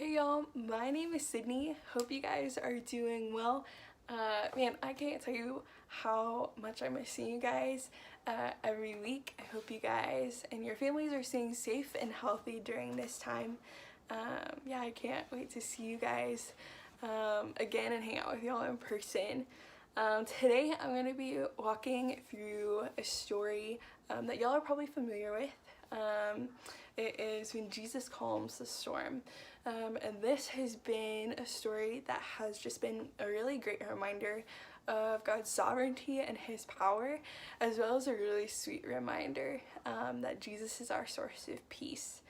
Hey y'all, my name is Sydney. Hope you guys are doing well. Man, I can't tell you how much I miss seeing you guys every week. I hope you guys and your families are staying safe and healthy during this time. Yeah, I can't wait to see you guys again and hang out with y'all in person. Today I'm going to be walking through a story that y'all are probably familiar with. It is when Jesus calms the storm. And this has been a story that has just been a really great reminder of God's sovereignty and His power, as well as a really sweet reminder that Jesus is our source of peace.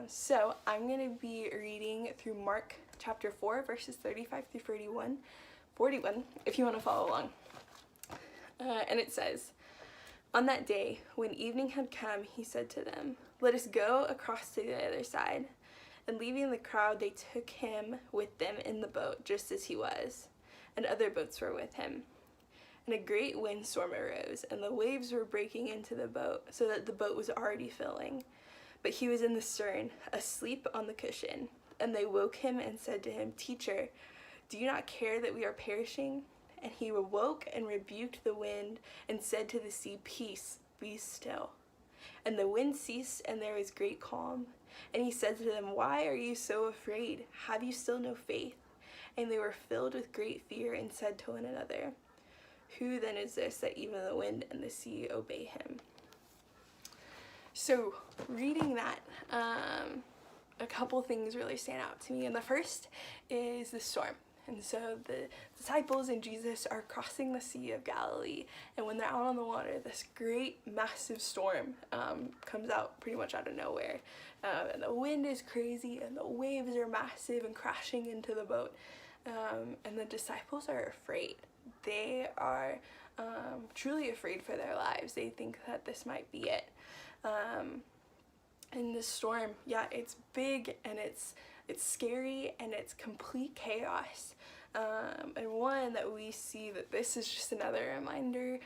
So I'm going to be reading through Mark chapter 4, verses 35 through 41, if you want to follow along. And it says, "On that day, when evening had come, he said to them, 'Let us go across to the other side.' And leaving the crowd, they took him with them in the boat, just as he was, and other boats were with him. And a great windstorm arose, and the waves were breaking into the boat, so that the boat was already filling. But he was in the stern, asleep on the cushion. And they woke him and said to him, 'Teacher, do you not care that we are perishing?' And he awoke and rebuked the wind and said to the sea, 'Peace, be still.' And the wind ceased, and there was great calm. And he said to them, 'Why are you so afraid? Have you still no faith?' And they were filled with great fear and said to one another, 'Who then is this that even the wind and the sea obey him?'" So reading that, a couple things really stand out to me. And the first is the storm. And so the disciples and Jesus are crossing the Sea of Galilee, and when they're out on the water, this great massive storm comes out pretty much out of nowhere. And the wind is crazy, and the waves are massive and crashing into the boat. And the disciples are afraid. They are truly afraid for their lives. They think that this might be it. And the storm, yeah, it's big and it's scary and it's complete chaos. And one that we see that this is just another reminder,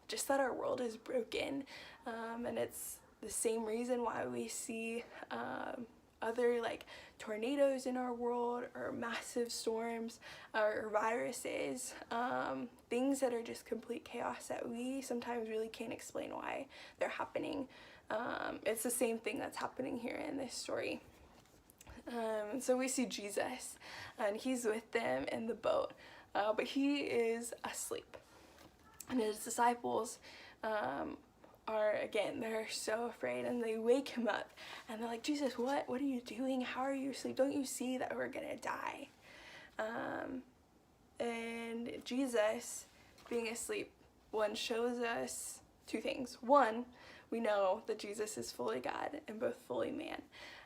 just that our world is broken. And it's the same reason why we see other like tornadoes in our world, or massive storms, or viruses, things that are just complete chaos that we sometimes really can't explain why they're happening. It's the same thing that's happening here in this story. So we see Jesus, and he's with them in the boat, but he is asleep. And his disciples they're so afraid, and they wake him up, and they're like, "Jesus, what are you doing? How are you asleep? Don't you see that we're gonna die?" And Jesus, being asleep, shows us two things. One, we know that Jesus is fully God and both fully man.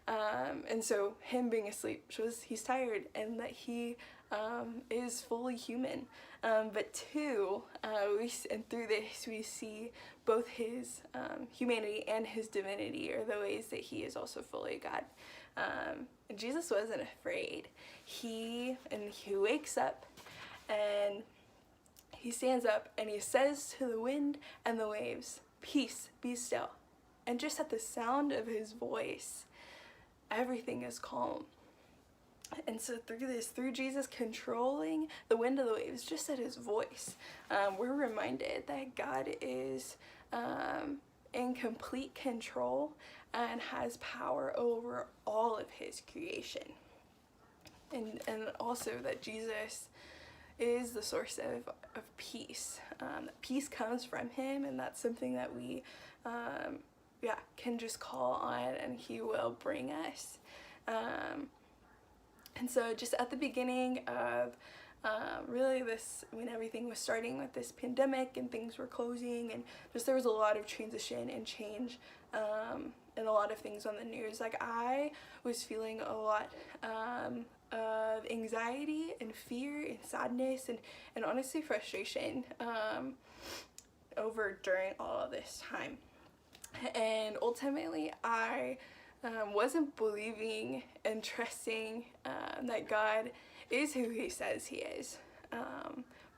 And so him being asleep shows he's tired and that he is fully human. But two, and through this we see both his humanity and his divinity, or the ways that he is also fully God. And Jesus wasn't afraid. He wakes up, and he stands up, and he says to the wind and the waves, "Peace, be still." And just at the sound of his voice, everything is calm. And so through Jesus controlling the wind of the waves, just at his voice, we're reminded that God is in complete control and has power over all of his creation. And also that Jesus is the source of peace. Peace comes from him, and that's something that we can just call on, and he will bring us. And so just at the beginning of really when everything was starting with this pandemic and things were closing, and just there was a lot of transition and change, and a lot of things on the news, like I was feeling a lot of anxiety and fear and sadness and honestly frustration during all of this time. And ultimately I wasn't believing and trusting that God is who he says he is,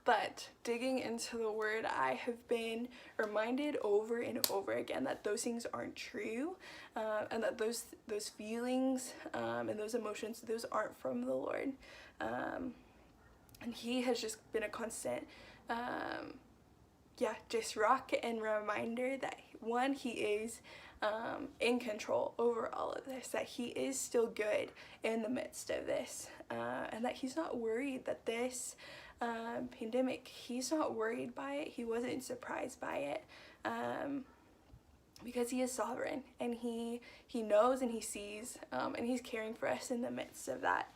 But digging into the word, I have been reminded over and over again that those things aren't true, and that those feelings and those emotions, those aren't from the Lord. And he has just been a constant just rock and reminder that one, he is in control over all of this, that he is still good in the midst of this, and that he's not worried that this pandemic, he's not worried by it, he wasn't surprised by it, because he is sovereign, and he knows and he sees, and he's caring for us in the midst of that.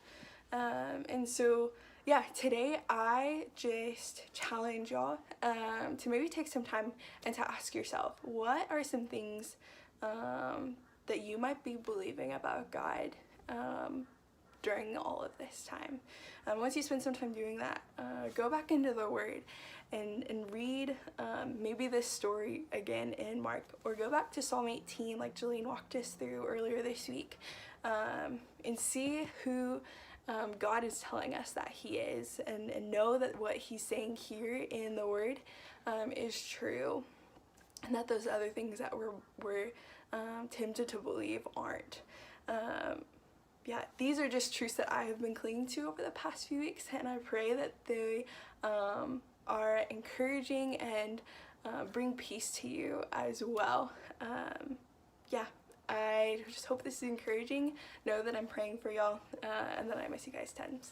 And so yeah, today I just challenge y'all to maybe take some time and to ask yourself, what are some things that you might be believing about God during all of this time? Once you spend some time doing that, go back into the Word and read maybe this story again in Mark, or go back to Psalm 18 like Jillian walked us through earlier this week, and see who God is telling us that he is, and know that what he's saying here in the word is true, and that those other things that we're tempted to believe aren't. These are just truths that I have been clinging to over the past few weeks, and I pray that they are encouraging and bring peace to you as well. I just hope this is encouraging. Know that I'm praying for y'all, and that I miss you guys tons.